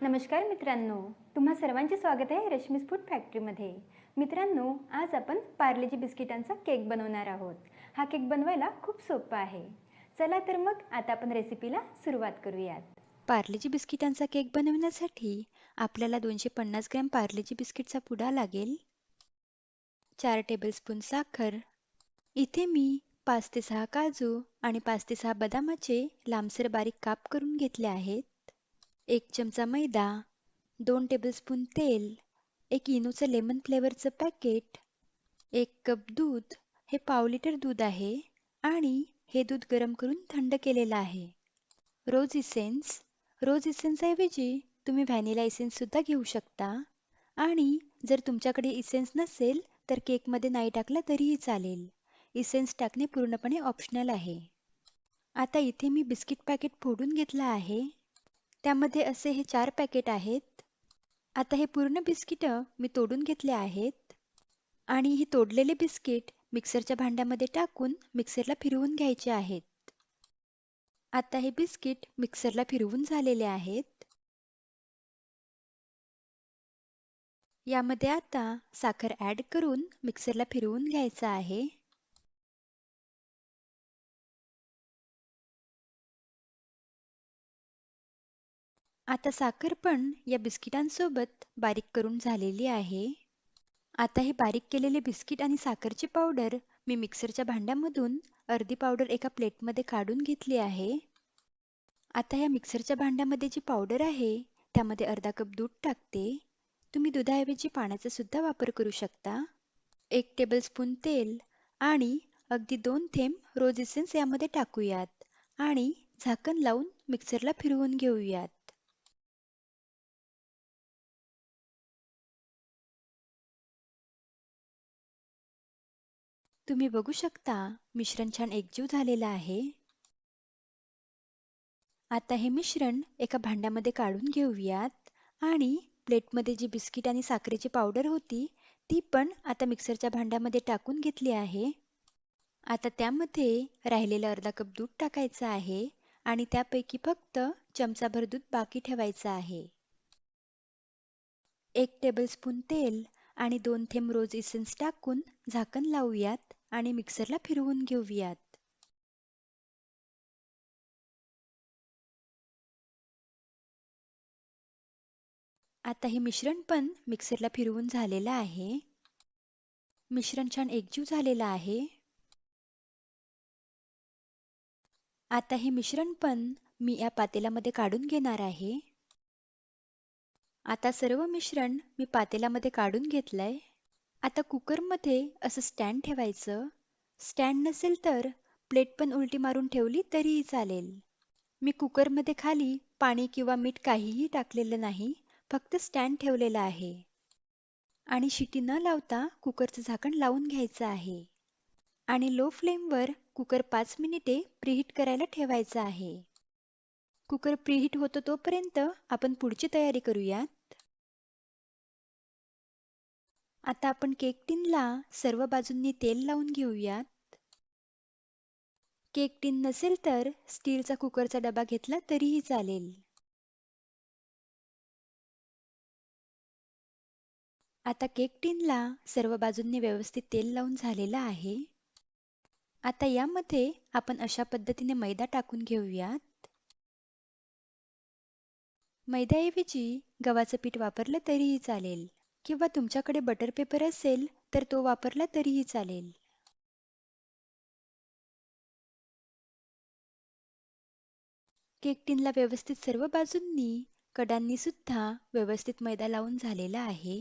नमस्कार मित्रांनो, तुम्हा सर्वांचे स्वागत आहे रश्मीज फूड फॅक्टरीमध्ये. मित्रांनो, आज आपण पार्लेजी बिस्किटांचा केक बनवणार आहोत. हा केक बनवायला खूप सोपा आहे. चला तर मग आता आपण रेसिपीला सुरुवात करूयात. पार्लेजी बिस्किटांचा केक बनवण्यासाठी आपल्याला 250 ग्रॅम पार्लेजी बिस्किटचा पुडा लागेल. 4 टेबलस्पून साखर. इथे मी 5 ते 6 काजू आणि 5 ते 6 बदामाचे लांबसर बारीक काप करून घेतले आहेत. 1 चमचा मैदा, 2 टेबलस्पून तेल, 1 इनोचं लेमन फ्लेवरचं पॅकेट, 1 कप दूध. हे पाव लिटर दूध आहे आणि हे दूध गरम करून थंड केलेलं आहे. रोज इसेन्स ऐवजी तुम्ही व्हॅनिला इसेन्स सुद्धा घेऊ शकता आणि जर तुमच्याकडे इसेन्स नसेल तर केकमध्ये नाही टाकला तरीही चालेल. इसेन्स टाकणे पूर्णपणे ऑप्शनल आहे. आता इथे मी बिस्किट पॅकेट फोडून घेतला आहे. त्यामध्ये असे हे 4 पॅकेट आहेत. आता हे पूर्ण बिस्किट मी तोडून घेतले आहेत आणि हे तोडलेले बिस्किट मिक्सरच्या भांड्यामध्ये टाकून मिक्सरला फिरवून घ्यायचे आहेत. आता हे बिस्किट मिक्सरला फिरवून झालेले आहेत. यामध्ये आता साखर ॲड करून मिक्सरला फिरवून घ्यायचं आहे. आता साखर पण या बिस्किटांसोबत बारीक करून झालेली आहे. आता हे बारीक केलेले बिस्किट आणि साखरची पावडर मी मिक्सरच्या भांड्यामधून अर्धी पावडर एका प्लेटमध्ये काढून घेतली आहे. आता या मिक्सरच्या भांड्यामध्ये जी पावडर आहे त्यामध्ये अर्धा कप दूध टाकते. तुम्ही दुधाऐवजी पाण्याचा सुद्धा वापर करू शकता. 1 टेबलस्पून तेल आणि अगदी 2 थेंब रोज इसेन्स यामध्ये टाकूयात आणि झाकण लावून मिक्सरला फिरवून घेऊयात. तुम्ही बघू शकता मिश्रण छान एकजीव झालेलं आहे. आता हे मिश्रण एका भांड्यामध्ये काढून घेऊयात आणि प्लेटमध्ये जी बिस्किट आणि साखरेची पावडर होती ती पण आता मिक्सरच्या भांड्यामध्ये टाकून घेतली आहे. आता त्यामध्ये राहिलेलं अर्धा कप दूध टाकायचं आहे आणि त्यापैकी फक्त चमचाभर दूध बाकी ठेवायचं आहे. 1 टेबलस्पून तेल आणि 2 थेंब रोज इसेन्स टाकून झाकण लावूयात आणि मिक्सरला फिरवून घेऊयात. आता हे मिश्रण पण मिक्सरला फिरवून झालेलं आहे. मिश्रण छान एकजीव झालेलं आहे. आता हे मिश्रण पण मी या पातेल्यामध्ये काढून घेणार आहे. आता सर्व मिश्रण मी पातेल्यामध्ये काढून घेतलंय. आता कुकरमध्ये असं स्टँड ठेवायचं. स्टँड नसेल तर प्लेट पण उलटी मारून ठेवली तरीही चालेल. मी कुकरमध्ये खाली पाणी किंवा मीठ काहीही टाकलेलं नाही, फक्त स्टँड ठेवलेला आहे. आणि शिटी न लावता कुकरचं झाकण लावून घ्यायचं आहे. आणि लो फ्लेमवर कुकर 5 मिनिटे प्रीहीट करायला ठेवायचं आहे. कुकर प्रीहीट होतो तोपर्यंत आपण पुढची तयारी करूयात. आता आपण केक टिनला सर्व बाजूंनी तेल लावून घेऊयात. केक टिन नसेल तर स्टीलचा कुकरचा डबा घेतला तरीही चालेल. आता केक टिनला सर्व बाजूंनी व्यवस्थित तेल लावून झालेलं आहे. आता यामध्ये आपण अशा पद्धतीने मैदा टाकून घेऊयात. मैद्याऐवजी गव्हाचं पीठ वापरलं तरीही चालेल किंवा तुमच्याकडे बटर पेपर असेल तर तो वापरला तरीही चालेल. केक टिनला व्यवस्थित सर्व बाजूंनी कडांनी सुद्धा व्यवस्थित मैदा लावून झालेला आहे.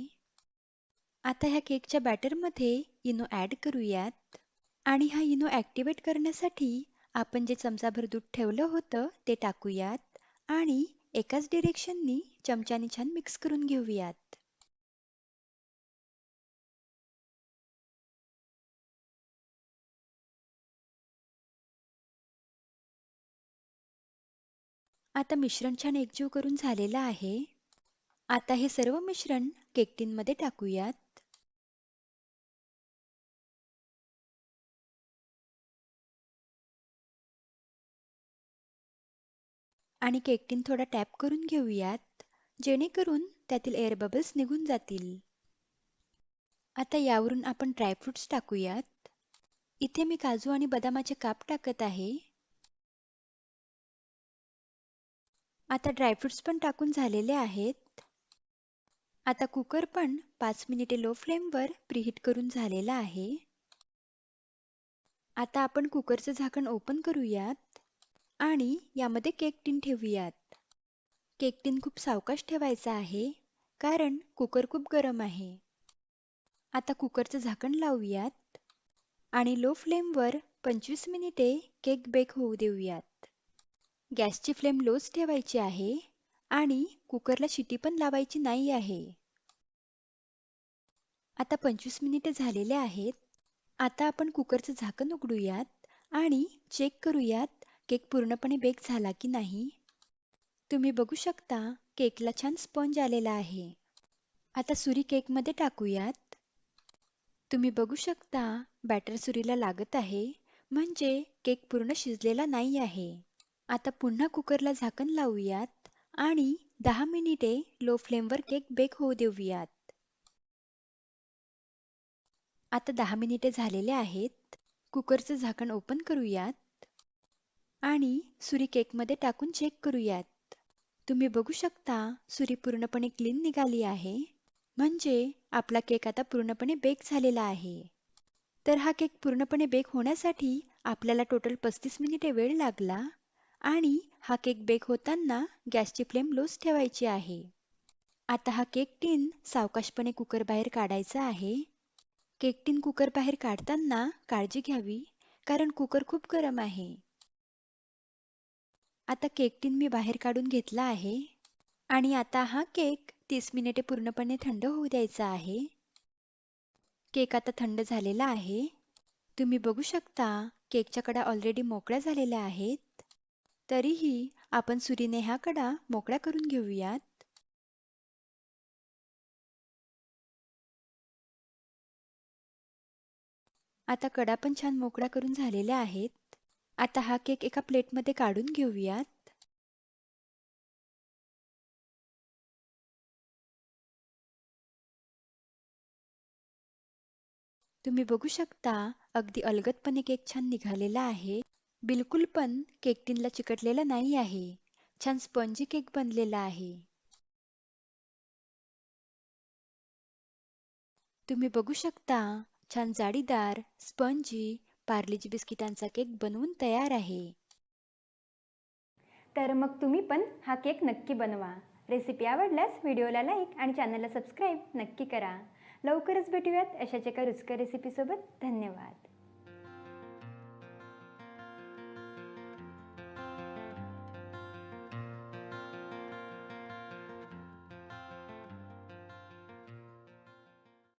आता ह्या केकच्या बॅटरमध्ये इनो ॲड करूयात आणि हा इनो ॲक्टिवेट करण्यासाठी आपण जे चमचाभर दूध ठेवलं होतं ते टाकूयात आणि एकाच डिरेक्शननी चमच्याने छान मिक्स करून घेऊयात. आता मिश्रण छान एकजीव करून झालेलं आहे. आता हे सर्व मिश्रण केक टिनमध्ये टाकूयात. आणि केक टिन थोडा टॅप करून घेऊयात. जेणेकरून त्यातील एअर बबल्स निघून जातील. आता यावरून आपण ड्रायफ्रुट्स टाकूयात. इथे मी काजू आणि बदामाचे काप टाकत आहे. आता ड्रायफ्रुट्स पण टाकून झालेले आहेत. आता कुकर पण 5 मिनिटे लो फ्लेमवर प्रीहीट करून झालेला आहे. आता आपण कुकरचं झाकण ओपन करूयात आणि यामध्ये केक टिन ठेवूयात. केक टिन खूप सावकाश ठेवायचा आहे कारण कुकर खूप गरम आहे. आता कुकरचं झाकण लावूयात आणि लो फ्लेमवर 25 मिनिटे केक बेक होऊ देऊयात. गॅसची फ्लेम लोच ठेवायची आहे आणि कुकरला शिटी पण लावायची नाही आहे. आता 25 मिनिटे झालेले आहेत. आता आपण कुकरचं झाकण उघडूयात आणि चेक करूयात केक पूर्णपणे बेक झाला की नाही. तुम्ही बघू शकता केकला छान स्पंज आलेला आहे. आता सुरी केकमध्ये टाकूयात. तुम्ही बघू शकता बॅटर सुरीला लागत आहे, म्हणजे केक पूर्ण शिजलेला नाही आहे. आता पुन्हा कुकरला झाकण लावूयात आणि 10 मिनिटे लो फ्लेमवर केक बेक होऊ देऊयात. आता 10 मिनिटे झालेले आहेत. कुकरचं झाकण ओपन करूयात आणि सुरी केकमध्ये टाकून चेक करूयात. तुम्ही बघू शकता सुरी पूर्णपणे क्लीन निघाली आहे, म्हणजे आपला केक आता पूर्णपणे बेक झालेला आहे. तर हा केक पूर्णपणे बेक होण्यासाठी आपल्याला टोटल 35 मिनिटे वेळ लागला आणि हा केक बेक होताना गॅसची फ्लेम लोच ठेवायची आहे. आता हा केक टिन सावकाशपणे कुकर बाहेर काढायचा आहे. केक टिन कुकर बाहेर काढताना काळजी घ्यावी कारण कुकर खूप गरम आहे. आता केक टिन मी बाहेर काढून घेतला आहे आणि आता हा केक 30 मिनिटे पूर्णपणे थंड होऊ द्यायचा आहे. केक आता थंड झालेला आहे. तुम्ही बघू शकता केकच्या कडा ऑलरेडी मोकळ्या झालेल्या आहेत. तरीही आपण सुरीने ह्या कडा मोकळ्या करून घेऊयात. आता कडा पण छान मोकळ्या करून झालेल्या आहेत. आता हा केक एका प्लेटमध्ये काढून घेऊयात. तुम्ही बघू शकता अगदी अलगदपणे केक छान निघालेला आहे. बिलकुल पण केक टिनला चिकटलेला नाही आहे. छान स्पंजी केक बनलेला आहे. तुम्ही बघू शकता छान जाळीदार स्पंजी पार्लेजी बिस्किटांचा केक बनवून तयार आहे. तर मग तुम्ही पण हा केक नक्की बनवा. रेसिपी आवडल्यास व्हिडिओला लाईक आणि चॅनलला सबस्क्राईब नक्की करा. लवकरच भेटूयात अशाच एका रुचकर रेसिपीसोबत. धन्यवाद.